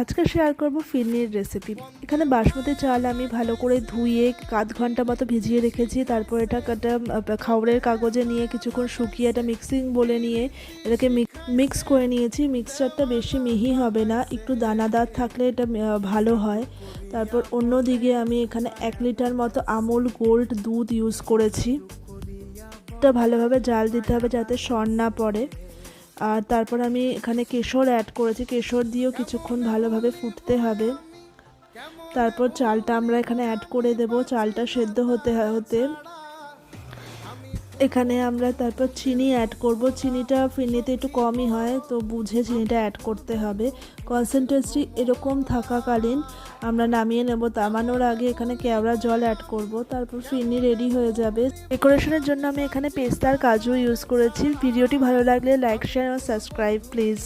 আজকে শেয়ার করব ফিরনির রেসিপি। এখানে বাসমতি চাল আমি ভালো করে ধুয়ে আধ ঘন্টা মতো ভিজিয়ে রেখেছি। তারপর এটা খবরের কাগজে নিয়ে কিছুক্ষণ শুকিয়ে এটা মিক্সিং বলে নিয়ে এটাকে মিক্স করে নিয়েছি। মিক্সচারটা বেশি মিহি হবে না, একটু দানাদার থাকলে এটা ভালো হয়। তারপর অন্যদিকে আমি এখানে 1 লিটার মতো আমুল গোল্ড দুধ ইউজ করেছি। এটা ভালোভাবে জাল দিতে হবে যাতে সর না পড়ে। আর তারপর আমি এখানে কেশর অ্যাড করেছি, কেশর দিয়েও কিছুক্ষণ ভালোভাবে ফুটতে হবে। তারপর চালটা আমরা এখানে অ্যাড করে দেব। চালটা সেদ্ধ হতে হতে এখানে আমরা তারপর চিনি অ্যাড করব। চিনিটা ফিরনিতে একটু কমই হয়, তো বুঝে চিনিটা অ্যাড করতে হবে। কনসেন্ট্রেসি এরকম থাকাকালীন আমরা নামিয়ে নেব। নামানোর আগে এখানে কেওড়া জল অ্যাড করব। তারপর ফিরনি রেডি হয়ে যাবে। ডেকোরেশনের জন্য আমি এখানে পেস্তা আর কাজু ইউজ করেছি। ভিডিওটি ভালো লাগলে লাইক, শেয়ার ও সাবস্ক্রাইব প্লিজ।